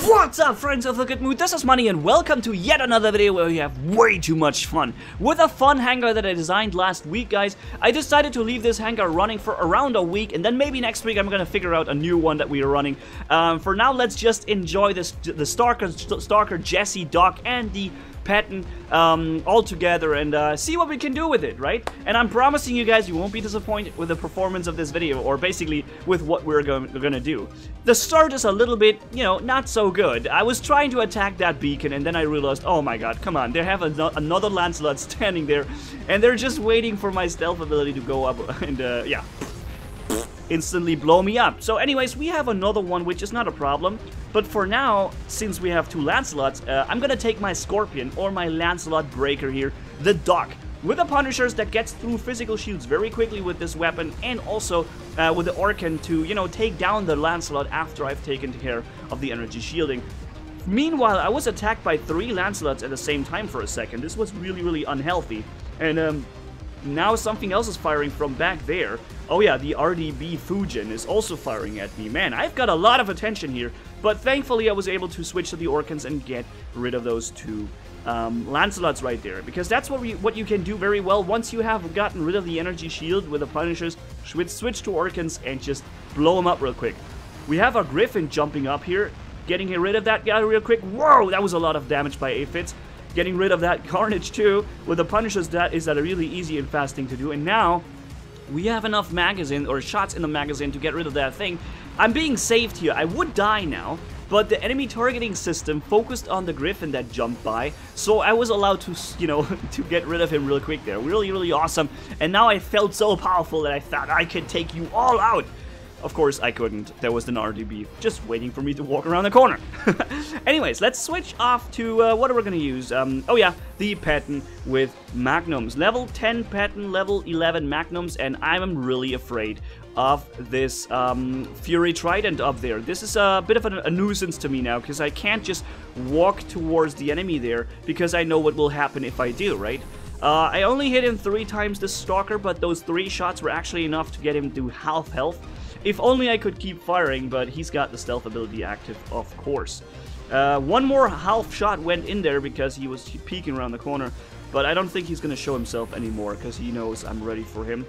What's up, friends of the good mood? This is Manni and welcome to yet another video where we have way too much fun. With a fun hangar that I designed last week, guys, I decided to leave this hangar running for around a week, and then maybe next week I'm gonna figure out a new one that we are running. For now, let's just enjoy the Stalker, Jesse, Doc, and the Patton all together and see what we can do with it, right? And I'm promising you guys you won't be disappointed with the performance of this video, or basically with what we're gonna do. The start is a little bit, you know, not so good. I was trying to attack that beacon and then I realized, oh my god, come on, they have another Lancelot standing there and they're just waiting for my stealth ability to go up and yeah, instantly blow me up. So anyways, we have another one, which is not a problem. But for now, since we have two Lancelots, I'm gonna take my Scorpion, or my Lancelot Breaker here, the Doc, with the Punishers that gets through physical shields very quickly with this weapon, and also with the Orkan to, you know, take down the Lancelot after I've taken care of the energy shielding. Meanwhile, I was attacked by 3 Lancelots at the same time for a second. This was really unhealthy. And now something else is firing from back there. Oh yeah, the RDB Fujin is also firing at me. Man, I've got a lot of attention here. But thankfully I was able to switch to the Orkans and get rid of those 2 Lancelots right there. Because that's what you can do very well. Once you have gotten rid of the energy shield with the Punishers, switch to Orkans and just blow them up real quick. We have our Griffin jumping up here, getting rid of that guy real quick. Whoa, that was a lot of damage by aphids. Getting rid of that Carnage too. With the Punishers, that is a really easy and fast thing to do. And now we have enough magazine or shots in the magazine to get rid of that thing. I'm being saved here. I would die now, but the enemy targeting system focused on the Griffin that jumped by, so I was allowed to, you know, to get rid of him real quick there. Really awesome. And now I felt so powerful that I thought I could take you all out. Of course, I couldn't. There was an RDB just waiting for me to walk around the corner. Anyways, let's switch off to what are we going to use? Oh yeah, the Patton with Magnums. Level 10 Patton, level 11 Magnums, and I'm really afraid of this Fury Trident up there. This is a bit of a nuisance to me now, because I can't just walk towards the enemy there, because I know what will happen if I do, right? I only hit him 3 times this Stalker, but those 3 shots were actually enough to get him to half health. If only I could keep firing, but he's got the stealth ability active, of course. One more half shot went in there because he was peeking around the corner, but I don't think he's going to show himself anymore because he knows I'm ready for him.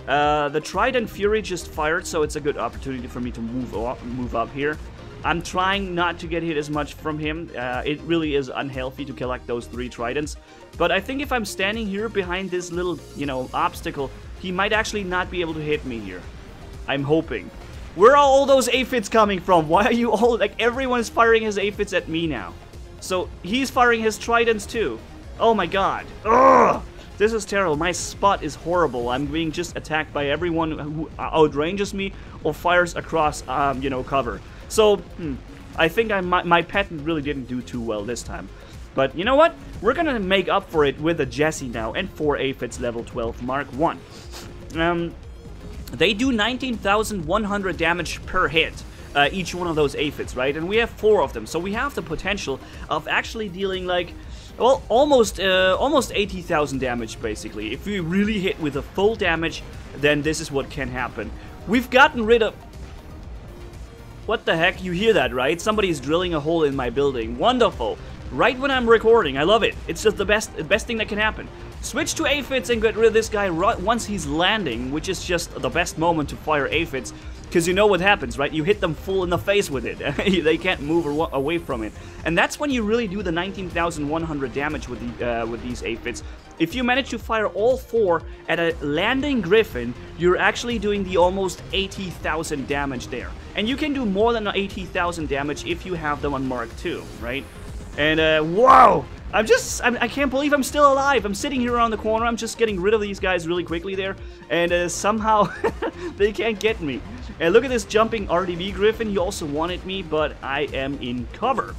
The Trident Fury just fired, so it's a good opportunity for me to move up here. I'm trying not to get hit as much from him. It really is unhealthy to collect those 3 Tridents. But I think if I'm standing here behind this little, you know, obstacle, he might actually not be able to hit me here. I'm hoping. Where are all those aphids coming from? Why are you all, like, everyone's firing his aphids at me now? So, he's firing his tridents too. Oh my god. Ugh! This is terrible. My spot is horrible. I'm being just attacked by everyone who outranges me or fires across, you know, cover. So, I think my Patton really didn't do too well this time. But you know what? We're gonna make up for it with a Jesse now and 4 aphids level 12 Mark 1. They do 19,100 damage per hit, each one of those aphids, right? And we have 4 of them, so we have the potential of actually dealing, like, well, almost 80,000 damage, basically. If we really hit with a full damage, then this is what can happen. We've gotten rid of... What the heck? You hear that, right? Somebody's drilling a hole in my building. Wonderful. Right when I'm recording. I love it. It's just the best thing that can happen. Switch to aphids and get rid of this guy right once he's landing, which is just the best moment to fire aphids, because you know what happens, right? You hit them full in the face with it. They can't move away from it. And that's when you really do the 19,100 damage with these aphids. If you manage to fire all 4 at a landing Griffin, you're actually doing the almost 80,000 damage there. And you can do more than 80,000 damage if you have them on Mark II, right? And, whoa! I can't believe I'm still alive. I'm sitting here around the corner. I'm just getting rid of these guys really quickly there. And somehow they can't get me. And look at this jumping RDB Griffin. He also wanted me, but I am in cover.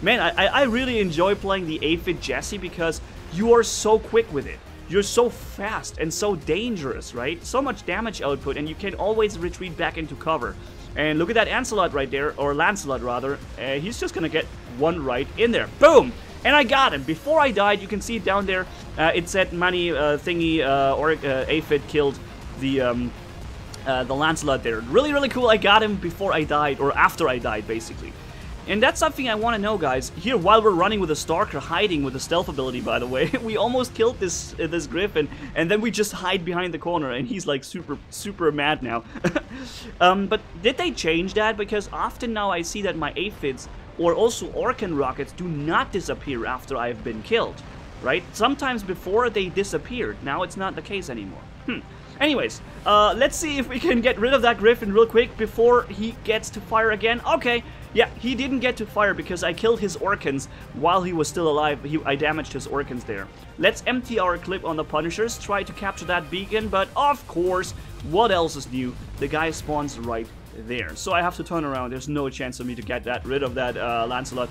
Man, I really enjoy playing the aphid Jesse because you are so quick with it. You're so fast and so dangerous, right? So much damage output, and you can always retreat back into cover. And look at that Lancelot right there, or Lancelot rather. He's just gonna get one right in there. Boom! And I got him. Before I died, you can see it down there. It said Manni thingy or aphid killed the Lancelot there. Really cool. I got him before I died, or after I died, basically. And that's something I want to know, guys. Here, while we're running with a Stalker, hiding with a stealth ability, by the way, we almost killed this Griffin, and then we just hide behind the corner, and he's like super mad now. But did they change that? Because often now I see that my aphids or also Orkan rockets do not disappear after I've been killed, right? Sometimes before they disappeared. Now it's not the case anymore. Anyways, let's see if we can get rid of that Griffin real quick before he gets to fire again. Okay. Yeah, he didn't get to fire because I killed his Orkans while he was still alive. I damaged his Orkans there. Let's empty our clip on the Punishers, try to capture that beacon, but of course, what else is new? The guy spawns right there. So I have to turn around. There's no chance for me to get rid of that Lancelot.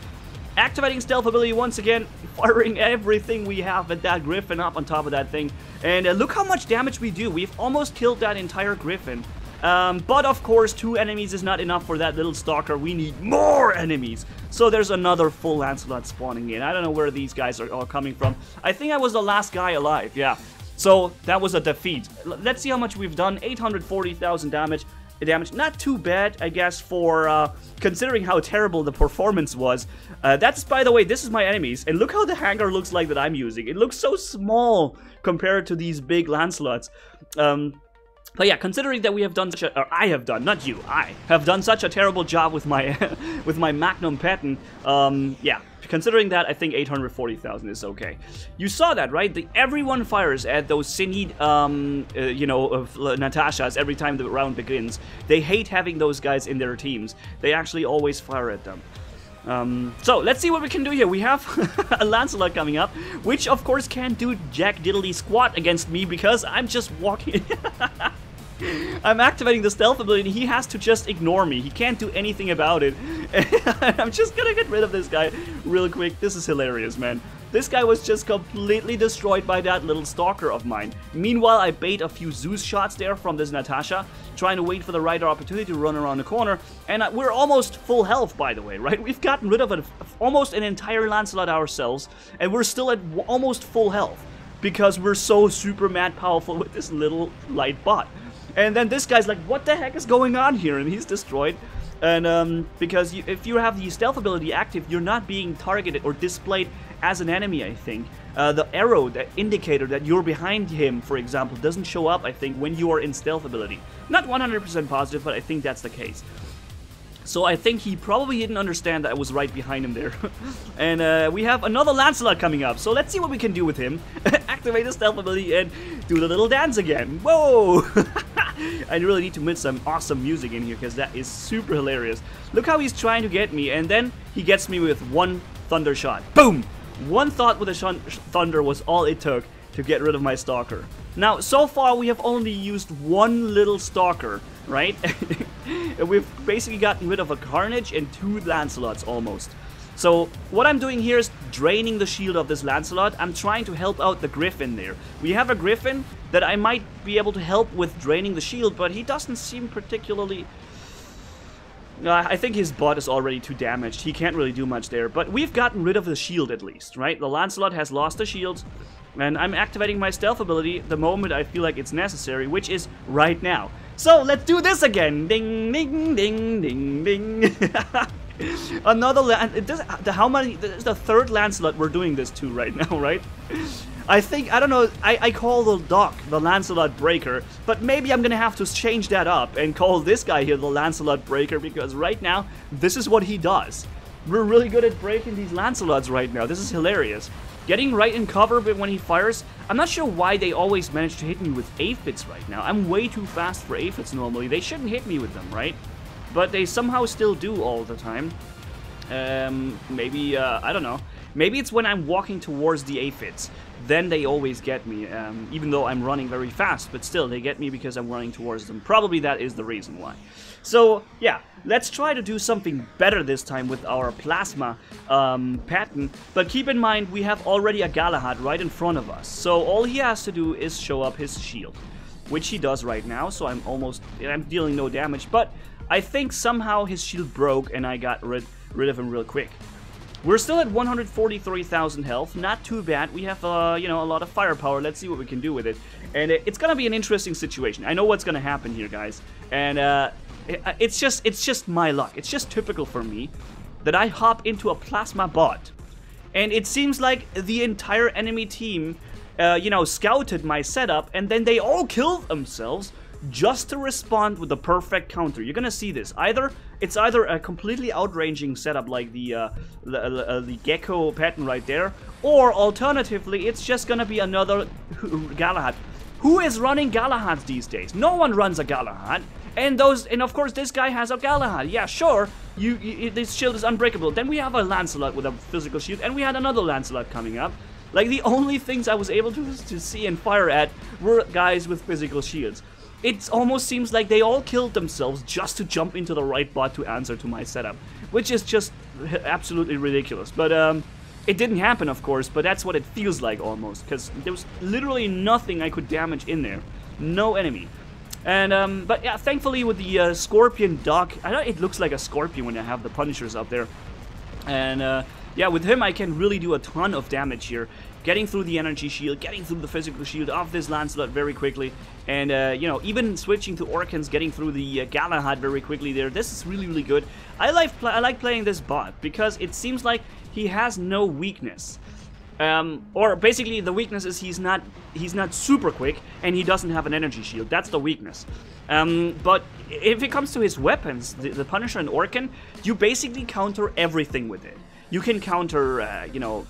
Activating stealth ability once again, firing everything we have at that Griffin up on top of that thing. And look how much damage we do. We've almost killed that entire Griffin. But of course, 2 enemies is not enough for that little Stalker. We need more enemies. So there's another full Lancelot spawning in. I don't know where these guys are all coming from. I think I was the last guy alive, yeah. So that was a defeat. Let's see how much we've done. 840,000 damage. Not too bad, I guess, for considering how terrible the performance was. That's, by the way, this is my enemies. And look how the hangar looks like that I'm using. It looks so small compared to these big Lancelots. But yeah, considering that we have done such a, or I have done, not you, I have done such a terrible job with my with my Magnum Patton, yeah, considering that, I think 840,000 is okay. You saw that, right? Everyone fires at those Sinid, you know, of Natashas every time the round begins. They hate having those guys in their teams. They actually always fire at them. So let's see what we can do here. We have a Lancelot coming up, which of course can't do jack diddly squat against me because I'm just walking. I'm activating the stealth ability and he has to just ignore me. He can't do anything about it. I'm just gonna get rid of this guy real quick. This is hilarious, man. This guy was just completely destroyed by that little Stalker of mine. Meanwhile, I bait a few Zeus shots there from this Natasha, trying to wait for the right opportunity to run around the corner. And we're almost full health, by the way, right? We've gotten rid of almost an entire Lancelot ourselves, and we're still at almost full health because we're so super mad powerful with this little light bot. And then this guy's like, what the heck is going on here? And he's destroyed. And because if you have the stealth ability active, you're not being targeted or displayed as an enemy, I think. The arrow, the indicator that you're behind him, for example, doesn't show up, I think, when you are in stealth ability. Not 100% positive, but I think that's the case. So I think he probably didn't understand that I was right behind him there. And we have another Lancelot coming up, so let's see what we can do with him. Activate the stealth ability and do the little dance again. Whoa! I really need to mix some awesome music in here because that is super hilarious. Look how he's trying to get me, and then he gets me with one thunder shot. Boom! One thought with a thunder was all it took to get rid of my Stalker. Now, so far we have only used one little Stalker, right? We've basically gotten rid of a Carnage and 2 Lancelots almost. So what I'm doing here is draining the shield of this Lancelot. I'm trying to help out the Griffin there. We have a Griffin that I might be able to help with draining the shield, but he doesn't seem particularly... I think his bot is already too damaged. He can't really do much there, but we've gotten rid of the shield at least, right? The Lancelot has lost the shield, and I'm activating my stealth ability the moment I feel like it's necessary, which is right now. So let's do this again. Ding, ding, ding, ding, ding. Another how many? This is the 3rd Lancelot we're doing this to right now, right? I think, I don't know, I call the Doc the Lancelot Breaker, but maybe I'm gonna have to change that up and call this guy here the Lancelot Breaker, because right now, this is what he does. We're really good at breaking these Lancelots right now. This is hilarious. Getting right in cover, but when he fires, I'm not sure why they always manage to hit me with aphids right now. I'm way too fast for aphids normally. They shouldn't hit me with them, right? But they somehow still do all the time. Maybe, I don't know. Maybe it's when I'm walking towards the aphids. Then they always get me, even though I'm running very fast. But still, they get me because I'm running towards them. Probably that is the reason why. So, yeah, let's try to do something better this time with our Plasma Patton. But keep in mind, we have already a Galahad right in front of us. So all he has to do is show up his shield, which he does right now. So I'm dealing no damage. But I think somehow his shield broke and I got rid of him real quick. We're still at 143,000 health, not too bad. We have, you know, a lot of firepower. Let's see what we can do with it. And it's gonna be an interesting situation. I know what's gonna happen here, guys. And it's just my luck. It's just typical for me. that I hop into a plasma bot. And it seems like the entire enemy team, you know, scouted my setup, and then they all killed themselves just to respond with the perfect counter. You're gonna see this. It's either a completely outranging setup like the Gecko Patton right there, or alternatively, it's just gonna be another Galahad. Who is running Galahads these days? No one runs a Galahad. And of course this guy has a Galahad. Yeah, sure, this shield is unbreakable. Then we have a Lancelot with a physical shield, and we had another Lancelot coming up. Like, the only things I was able to see and fire at were guys with physical shields. It almost seems like they all killed themselves just to jump into the right bot to answer to my setup, which is just absolutely ridiculous. But it didn't happen, of course, but that's what it feels like almost, because there was literally nothing I could damage in there. No enemy. And, but yeah, thankfully with the Scorpion Duck, I know it looks like a scorpion when I have the Punishers up there. And, yeah, with him I can really do a ton of damage here. Getting through the energy shield, getting through the physical shield of this Lancelot very quickly. And, you know, even switching to Orkans, getting through the Galahad very quickly there. This is really, really good. I like playing this bot because it seems like he has no weakness. Or basically the weakness is he's not super quick and he doesn't have an energy shield. That's the weakness. But if it comes to his weapons, the Punisher and Orkan, you basically counter everything with it. You can counter, you know,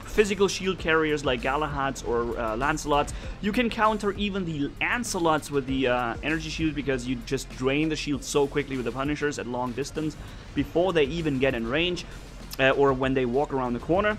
physical shield carriers like Galahads or Lancelots. You can counter even the Lancelots with the energy shield because you just drain the shield so quickly with the Punishers at long distance before they even get in range or when they walk around the corner.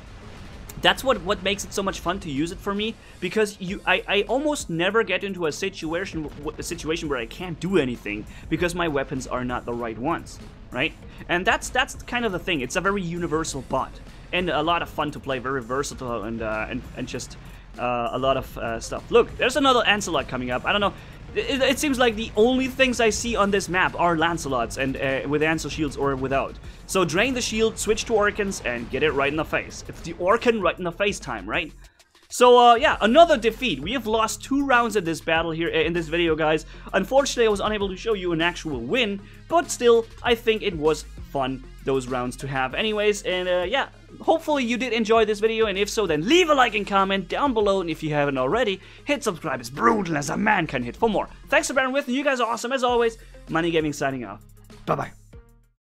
That's what makes it so much fun to use it for me, because I almost never get into a situation where I can't do anything because my weapons are not the right ones, right? And that's kind of the thing. It's a very universal bot and a lot of fun to play, very versatile and just a lot of stuff. Look, there's another Lancelot coming up. I don't know. It seems like the only things I see on this map are Lancelots, and with answer shields or without. So drain the shield, switch to Orkans, and get it right in the face. It's the Orkan right in the face time, right? So, yeah, another defeat. We have lost 2 rounds in this battle here, in this video, guys. Unfortunately, I was unable to show you an actual win, but still, I think it was fun, those rounds to have anyways. And, yeah, hopefully you did enjoy this video, and if so, then leave a like and comment down below, and if you haven't already, hit subscribe as brutal as a man can hit for more. Thanks for bearing with me. You guys are awesome, as always. Manni-Gaming signing off. Bye-bye.